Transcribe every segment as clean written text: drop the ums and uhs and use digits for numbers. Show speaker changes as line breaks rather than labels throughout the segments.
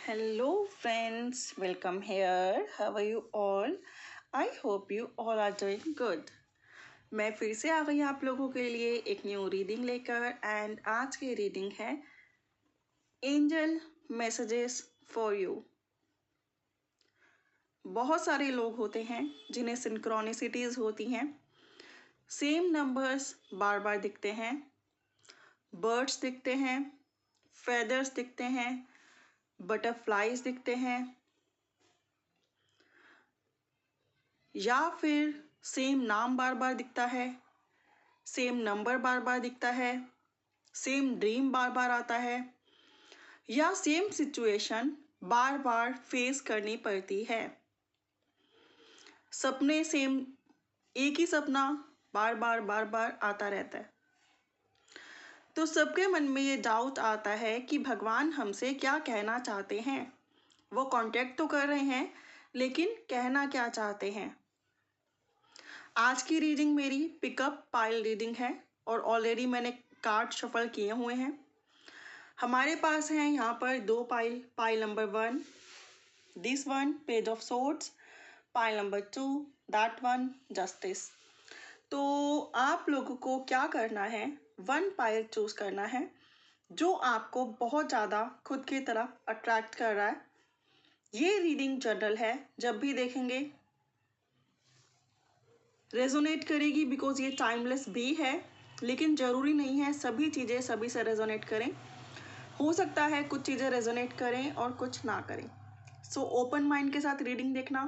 Hello friends, welcome here. How are you all? I hope you all are doing good. मैं फिर से आ गई आप लोगों के लिए एक न्यू रीडिंग लेकर एंड आज की रीडिंग है एंजल मैसेजेस फॉर यू। बहुत सारे लोग होते हैं जिन्हें सिंक्रोनिसिटीज होती हैं, सेम नंबर्स बार बार दिखते हैं, बर्ड्स दिखते हैं, फेदर्स दिखते हैं, बटरफ्लाइज दिखते हैं, या फिर सेम नाम बार बार दिखता है, सेम नंबर बार बार दिखता है, सेम ड्रीम बार बार आता है, या सेम सिचुएशन बार बार फेस करनी पड़ती है। सपने सेम, एक ही सपना बार बार आता रहता है। तो सबके मन में ये डाउट आता है कि भगवान हमसे क्या कहना चाहते हैं। वो कांटेक्ट तो कर रहे हैं लेकिन कहना क्या चाहते हैं। आज की रीडिंग मेरी पिकअप पाइल रीडिंग है और ऑलरेडी मैंने कार्ड शफल किए हुए हैं। हमारे पास हैं यहाँ पर दो pile, pile number 1 this one page of swords, pile number 2 that one justice. तो आप लोगों को क्या करना है, 1 पाइल चूज करना है जो आपको बहुत ज़्यादा खुद की तरफ अट्रैक्ट कर रहा है। ये रीडिंग जनरल है, जब भी देखेंगे रेजोनेट करेगी बिकॉज ये टाइमलेस भी है, लेकिन ज़रूरी नहीं है सभी चीज़ें सभी से रेजोनेट करें। हो सकता है कुछ चीज़ें रेजोनेट करें और कुछ ना करें। सो ओपन माइंड के साथ रीडिंग देखना,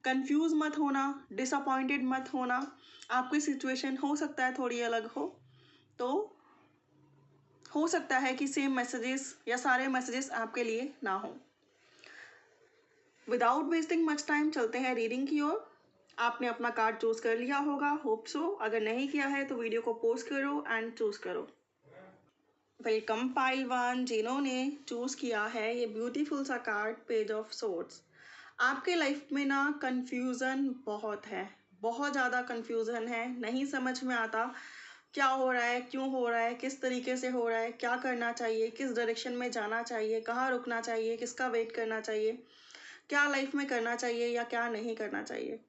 कंफ्यूज मत होना, डिसअपॉइंटेड मत होना। आपकी सिचुएशन हो सकता है थोड़ी अलग हो, तो हो सकता है कि सेम मैसेजेस या सारे मैसेजेस आपके लिए ना हो। विदाउट वेस्टिंग मच टाइम चलते हैं रीडिंग की ओर। आपने अपना कार्ड चूज कर लिया होगा, होप सो। अगर नहीं किया है तो वीडियो को पॉज करो एंड चूज करो। वेलकम पाइल 1, जिन्होंने चूज किया है ये ब्यूटीफुल सा कार्ड पेज ऑफ सोर्ड्स। आपके लाइफ में ना कंफ्यूजन बहुत है, बहुत ज़्यादा कंफ्यूजन है। नहीं समझ में आता क्या हो रहा है, क्यों हो रहा है, किस तरीके से हो रहा है, क्या करना चाहिए, किस डायरेक्शन में जाना चाहिए, कहाँ रुकना चाहिए, किसका वेट करना चाहिए, क्या लाइफ में करना चाहिए या क्या नहीं करना चाहिए।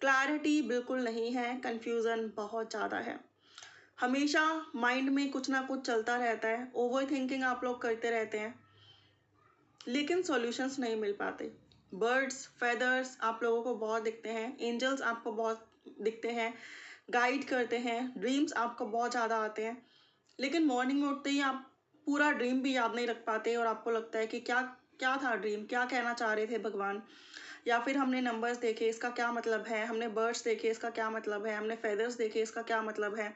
क्लैरिटी बिल्कुल नहीं है, कंफ्यूजन बहुत ज़्यादा है। हमेशा माइंड में कुछ ना कुछ चलता रहता है, ओवर थिंकिंग आप लोग करते रहते हैं, लेकिन सॉल्यूशंस नहीं मिल पाते। बर्ड्स फेदर्स आप लोगों को बहुत दिखते हैं, एंजल्स आपको बहुत दिखते हैं, गाइड करते हैं, ड्रीम्स आपको बहुत ज़्यादा आते हैं, लेकिन मॉर्निंग में उठते ही आप पूरा ड्रीम भी याद नहीं रख पाते और आपको लगता है कि क्या क्या था ड्रीम, क्या कहना चाह रहे थे भगवान। या फिर हमने नंबर्स देखे, इसका क्या मतलब है, हमने बर्ड्स देखे, इसका क्या मतलब है, हमने फेदर्स देखे, इसका क्या मतलब है,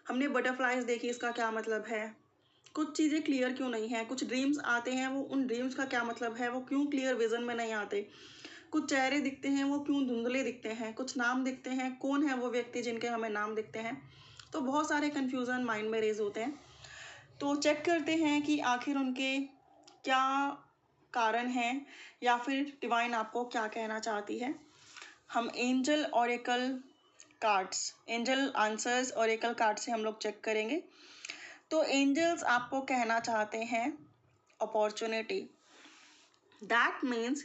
हमने बटरफ्लाइज देखी, इसका क्या मतलब है। कुछ चीज़ें क्लियर क्यों नहीं है, कुछ ड्रीम्स आते हैं, वो उन ड्रीम्स का क्या मतलब है, वो क्यों क्लियर विजन में नहीं आते। कुछ चेहरे दिखते हैं, वो क्यों धुंधले दिखते हैं। कुछ नाम दिखते हैं, कौन है वो व्यक्ति जिनके हमें नाम दिखते हैं। तो बहुत सारे कन्फ्यूज़न माइंड में रेज होते हैं। तो चेक करते हैं कि आखिर उनके क्या कारण हैं या फिर डिवाइन आपको क्या कहना चाहती है। हम angel oracle cards, angel answers oracle card से हम लोग चेक करेंगे। तो एंजल्स आपको कहना चाहते हैं अपॉर्चुनिटी। दैट मीन्स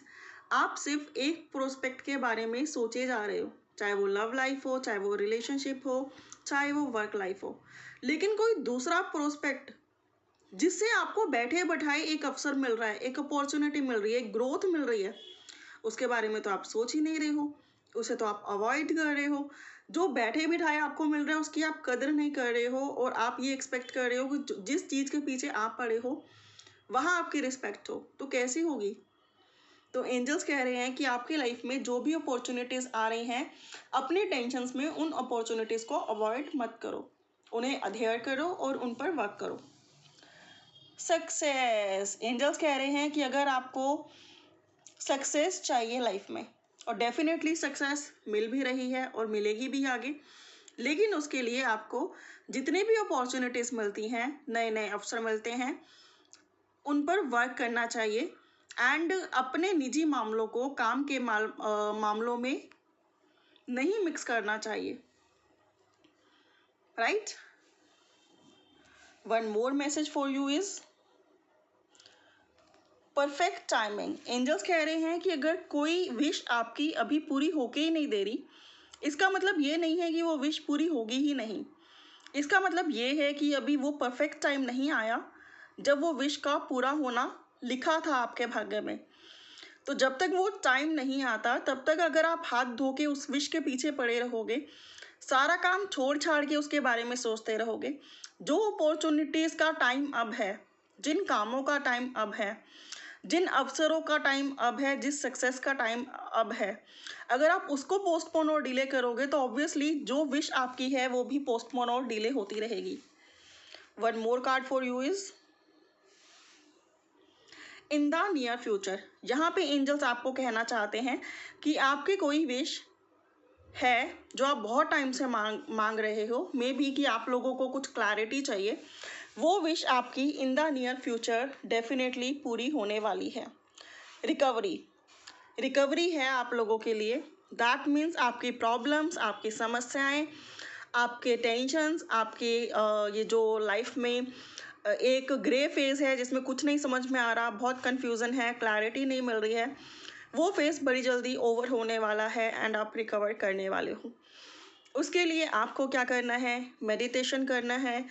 आप सिर्फ एक प्रोस्पेक्ट के बारे में सोचे जा रहे हो, चाहे वो लव लाइफ हो, चाहे वो रिलेशनशिप हो, चाहे वो वर्क लाइफ हो, लेकिन कोई दूसरा प्रोस्पेक्ट जिससे आपको बैठे बैठाए एक अवसर मिल रहा है, एक अपॉर्चुनिटी मिल रही है, एक ग्रोथ मिल रही है, उसके बारे में तो आप सोच ही नहीं रहे हो, उसे तो आप अवॉइड कर रहे हो। जो बैठे बिठाए आपको मिल रहा है उसकी आप कदर नहीं कर रहे हो और आप ये एक्सपेक्ट कर रहे हो कि जिस चीज़ के पीछे आप पड़े हो वहाँ आपकी रिस्पेक्ट हो, तो कैसी होगी। तो एंजल्स कह रहे हैं कि आपकी लाइफ में जो भी अपॉर्चुनिटीज़ आ रही हैं, अपने टेंशन्स में उन अपॉर्चुनिटीज़ को अवॉइड मत करो, उन्हें अधेयर करो और उन पर वर्क करो। सक्सेस, एंजल्स कह रहे हैं कि अगर आपको सक्सेस चाहिए लाइफ में, और डेफिनेटली सक्सेस मिल भी रही है और मिलेगी भी आगे, लेकिन उसके लिए आपको जितनी भी अपॉर्चुनिटीज़ मिलती हैं, नए नए अवसर मिलते हैं, उन पर वर्क करना चाहिए एंड अपने निजी मामलों को काम के मामलों में नहीं मिक्स करना चाहिए, right. One more message for you is perfect timing. Angels कह रहे हैं कि अगर कोई विश आपकी अभी पूरी होके ही नहीं दे रही, इसका मतलब ये नहीं है कि वो विश पूरी होगी ही नहीं। इसका मतलब ये है कि अभी वो परफेक्ट टाइम नहीं आया जब वो विश का पूरा होना लिखा था आपके भाग्य में। तो जब तक वो टाइम नहीं आता तब तक अगर आप हाथ धो के उस विश के पीछे पड़े रहोगे, सारा काम छोड़ छाड़ के उसके बारे में सोचते रहोगे, जो अपॉर्चुनिटीज़ का टाइम अब है, जिन कामों का टाइम अब है, जिन अवसरों का टाइम अब है, जिस सक्सेस का टाइम अब है, अगर आप उसको पोस्टपोन और डिले करोगे तो ऑब्वियसली जो विश आपकी है वो भी पोस्टपोन और डिले होती रहेगी। One more card for you is in the near future. यहाँ पे एंजल्स आपको कहना चाहते हैं कि आपकी कोई विश है जो आप बहुत टाइम से मांग रहे हो, मे बी कि आप लोगों को कुछ क्लैरिटी चाहिए, वो विश आपकी in the near future definitely पूरी होने वाली है। रिकवरी है आप लोगों के लिए। दैट मीन्स आपकी प्रॉब्लम्स, आपकी समस्याएं, आपके टेंशन्स, आपके ये जो लाइफ में एक ग्रे फेज है जिसमें कुछ नहीं समझ में आ रहा, बहुत कन्फ्यूज़न है, क्लैरिटी नहीं मिल रही है, वो फेज बड़ी जल्दी ओवर होने वाला है एंड आप रिकवर करने वाले हो। उसके लिए आपको क्या करना है? मेडिटेशन करना है,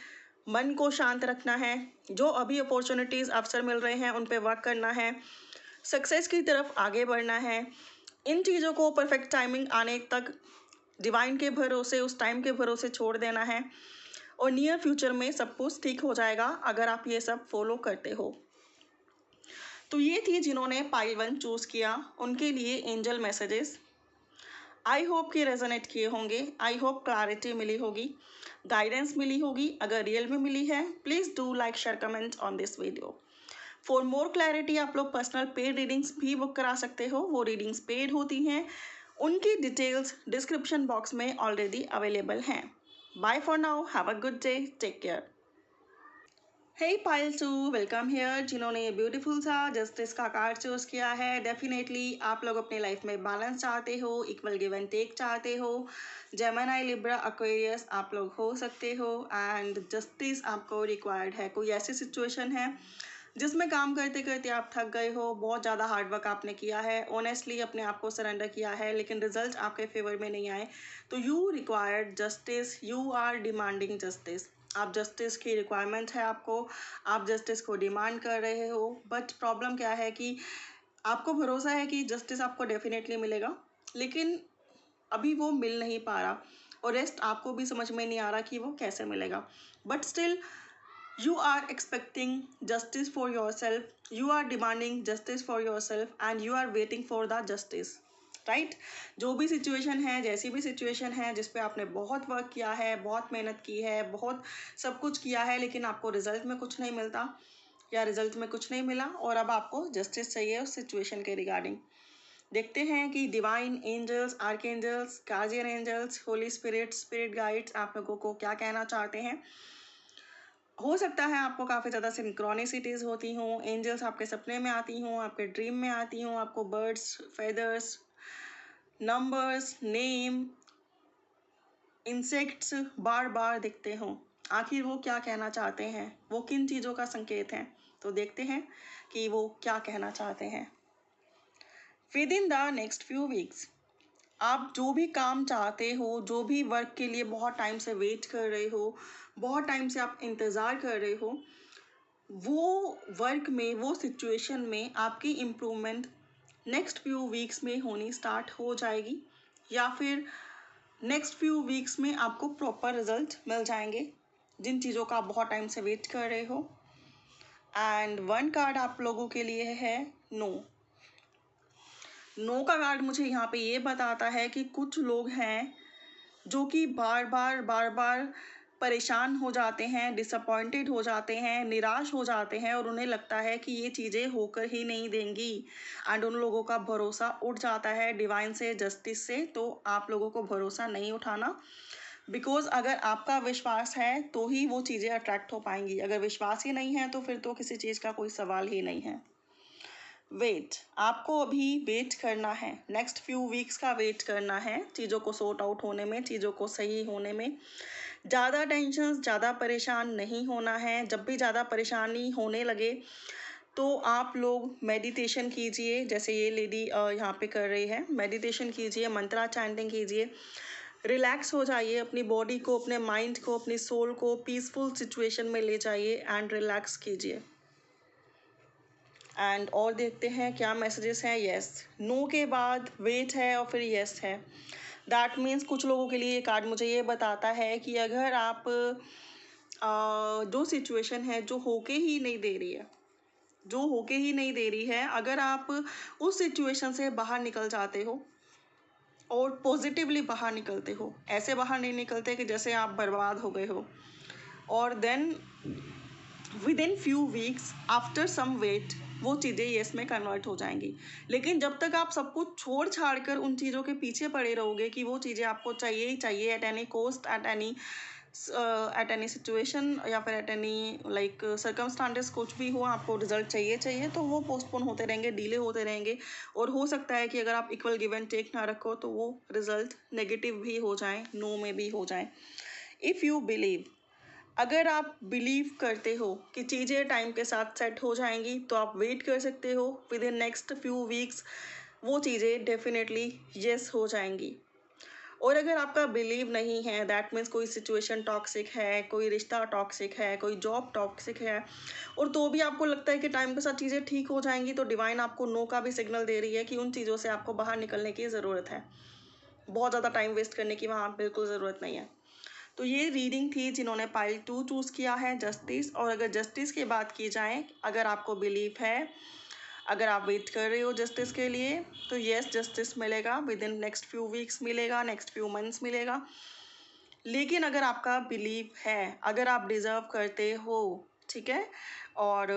मन को शांत रखना है, जो अभी अपॉर्चुनिटीज़ अवसर मिल रहे हैं उन पे वर्क करना है, सक्सेस की तरफ आगे बढ़ना है। इन चीज़ों को परफेक्ट टाइमिंग आने तक डिवाइन के भरोसे, उस टाइम के भरोसे छोड़ देना है और नियर फ्यूचर में सब कुछ ठीक हो जाएगा अगर आप ये सब फॉलो करते हो। तो ये थी जिन्होंने पाइल 1 चूज़ किया, उनके लिए एंजल मैसेजेस। आई होप कि रेजोनेट किए होंगे, आई होप क्लैरिटी मिली होगी, गाइडेंस मिली होगी। अगर रियल में मिली है please do like, share, comment on this video. For more clarity आप लोग पर्सनल पेड रीडिंग्स भी बुक करा सकते हो, वो रीडिंग्स पेड होती हैं, उनकी डिटेल्स डिस्क्रिप्शन बॉक्स में ऑलरेडी अवेलेबल हैं। Bye for now, have a good day, take care. Hey pile 2, welcome here. जिन्होंने ये ब्यूटीफुल सा जस्टिस का कार्ड चूज किया है, डेफिनेटली आप लोग अपने लाइफ में बैलेंस चाहते हो, इक्वल गिव एंड टेक चाहते हो। जेमिनी, लिब्रा, एक्वेरियस आप लोग हो सकते हो एंड जस्टिस आपको रिक्वायर्ड है। कोई ऐसी सिचुएशन है जिसमें काम करते करते आप थक गए हो, बहुत ज़्यादा हार्डवर्क आपने किया है, ऑनेस्टली अपने आप को सरेंडर किया है, लेकिन रिजल्ट आपके फेवर में नहीं आए, तो you required justice, you are demanding justice. आप जस्टिस की रिक्वायरमेंट है आपको, आप जस्टिस को डिमांड कर रहे हो। बट प्रॉब्लम क्या है कि आपको भरोसा है कि जस्टिस आपको डेफिनेटली मिलेगा, लेकिन अभी वो मिल नहीं पा रहा और रेस्ट आपको भी समझ में नहीं आ रहा कि वो कैसे मिलेगा। But still you are expecting justice for yourself, you are demanding justice for yourself and you are waiting for the justice, right? जो भी सिचुएशन है, जैसी भी सिचुएशन है जिस पे आपने बहुत वर्क किया है, बहुत मेहनत की है, बहुत सब कुछ किया है, लेकिन आपको रिजल्ट में कुछ नहीं मिलता या रिजल्ट में कुछ नहीं मिला और अब आपको जस्टिस चाहिए उस सिचुएशन के रिगार्डिंग। देखते हैं कि divine angels, archangels, guardian angels, holy spirit, spirit guides आप लोगों को क्या कहना चाहते हैं। हो सकता है आपको काफ़ी ज़्यादा सिंक्रोनिसिटीज़ होती हों, एंजल्स आपके सपने में आती हों, आपके ड्रीम में आती हों, आपको birds, feathers, numbers, name, insects बार बार दिखते हों। आखिर वो क्या कहना चाहते हैं, वो किन चीज़ों का संकेत है, तो देखते हैं कि वो क्या कहना चाहते हैं। With in the next few weeks आप जो भी काम चाहते हो, जो भी वर्क के लिए बहुत टाइम से वेट कर रहे हो, बहुत टाइम से आप इंतज़ार कर रहे हो, वो वर्क में, वो सिचुएशन में आपकी इम्प्रूवमेंट नेक्स्ट फ्यू वीक्स में होनी स्टार्ट हो जाएगी या फिर नेक्स्ट फ्यू वीक्स में आपको प्रॉपर रिजल्ट मिल जाएंगे जिन चीज़ों का आप बहुत टाइम से वेट कर रहे हो। एंड वन कार्ड आप लोगों के लिए है नो। नो का कार्ड मुझे यहाँ पे ये बताता है कि कुछ लोग हैं जो कि बार बार परेशान हो जाते हैं, डिसअपॉइंटेड हो जाते हैं, निराश हो जाते हैं और उन्हें लगता है कि ये चीज़ें होकर ही नहीं देंगी एंड उन लोगों का भरोसा उठ जाता है डिवाइन से, जस्टिस से। तो आप लोगों को भरोसा नहीं उठाना, बिकॉज अगर आपका विश्वास है तो ही वो चीज़ें अट्रैक्ट हो पाएंगी, अगर विश्वास ही नहीं है तो फिर तो किसी चीज़ का कोई सवाल ही नहीं है। वेट, आपको अभी वेट करना है, नेक्स्ट फ्यू वीक्स का वेट करना है चीज़ों को सॉर्ट आउट होने में, चीज़ों को सही होने में। ज़्यादा टेंशन, ज़्यादा परेशान नहीं होना है। जब भी ज़्यादा परेशानी होने लगे तो आप लोग मेडिटेशन कीजिए, जैसे ये लेडी यहाँ पे कर रही है, मेडिटेशन कीजिए, मंत्रा चैंटिंग कीजिए, रिलैक्स हो जाइए, अपनी बॉडी को, अपने माइंड को, अपनी सोल को पीसफुल सिचुएशन में ले जाइए एंड रिलैक्स कीजिए। एंड और देखते हैं क्या मैसेजेस हैं। यस, नो के बाद वेट है और फिर यस है। दैट मीन्स कुछ लोगों के लिए ये कार्ड मुझे ये बताता है कि अगर आप जो सिचुएशन है जो होके ही नहीं दे रही है, जो होके ही नहीं दे रही है, अगर आप उस सिचुएशन से बाहर निकल जाते हो और पॉजिटिवली बाहर निकलते हो, ऐसे बाहर नहीं निकलते कि जैसे आप बर्बाद हो गए हो, और then within few weeks after some wait वो चीज़ें येस में कन्वर्ट हो जाएंगी। लेकिन जब तक आप सब कुछ छोड़ छाड़ कर उन चीज़ों के पीछे पड़े रहोगे कि वो चीज़ें आपको चाहिए ही चाहिए at any cost, at any situation, या फिर एट एनी लाइक सर्कमस्टांसेस, कुछ भी हो आपको रिजल्ट चाहिए चाहिए, तो वो पोस्टपोन होते रहेंगे, डिले होते रहेंगे, और हो सकता है कि अगर आप इक्वल गिव एंड टेक ना रखो तो वो रिजल्ट नेगेटिव भी हो जाए, नो में भी हो जाए। इफ़ यू बिलीव, अगर आप बिलीव करते हो कि चीज़ें टाइम के साथ सेट हो जाएंगी, तो आप वेट कर सकते हो, with in next few weeks वो चीज़ें डेफिनेटली येस हो जाएंगी। और अगर आपका बिलीव नहीं है, दैट मीन्स कोई सिचुएशन टॉक्सिक है, कोई रिश्ता टॉक्सिक है, कोई जॉब टॉक्सिक है, और तो भी आपको लगता है कि टाइम के साथ चीज़ें ठीक हो जाएंगी, तो डिवाइन आपको नो का भी सिग्नल दे रही है कि उन चीज़ों से आपको बाहर निकलने की ज़रूरत है। बहुत ज़्यादा टाइम वेस्ट करने की वहाँ बिल्कुल ज़रूरत नहीं है। तो ये रीडिंग थी जिन्होंने पाइल 2 चूज़ किया है, जस्टिस। और अगर जस्टिस की बात की जाए, अगर आपको बिलीव है, अगर आप वेट कर रहे हो जस्टिस के लिए, तो येस जस्टिस मिलेगा, with in next few weeks मिलेगा, नेक्स्ट फ्यू मंथ्स मिलेगा। लेकिन अगर आपका बिलीव है, अगर आप डिज़र्व करते हो, ठीक है, और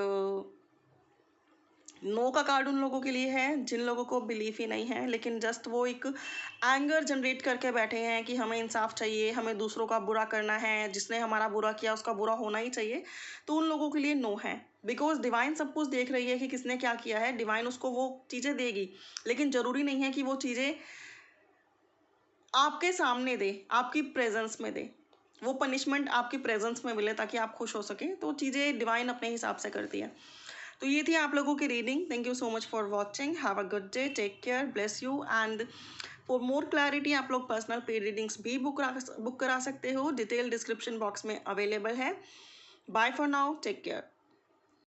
नो का कार्ड उन लोगों के लिए है जिन लोगों को बिलीफ ही नहीं है, लेकिन जस्ट वो एक एंगर जनरेट करके बैठे हैं कि हमें इंसाफ चाहिए, हमें दूसरों का बुरा करना है, जिसने हमारा बुरा किया उसका बुरा होना ही चाहिए, तो उन लोगों के लिए नो है। बिकॉज डिवाइन सब कुछ देख रही है कि किसने क्या किया है, डिवाइन उसको वो चीज़ें देगी, लेकिन ज़रूरी नहीं है कि वो चीज़ें आपके सामने दे, आपकी प्रेजेंस में दे, वो पनिशमेंट आपकी प्रेजेंस में मिले ताकि आप खुश हो सकें। तो चीज़ें डिवाइन अपने हिसाब से करती है। तो ये थी आप लोगों की reading. Thank you so much for watching. Have a good day, take care, bless you. And for more clarity आप लोग पर्सनल पेड रीडिंग्स भी बुक करा सकते हो, डिटेल डिस्क्रिप्शन बॉक्स में अवेलेबल है। Bye for now, take care.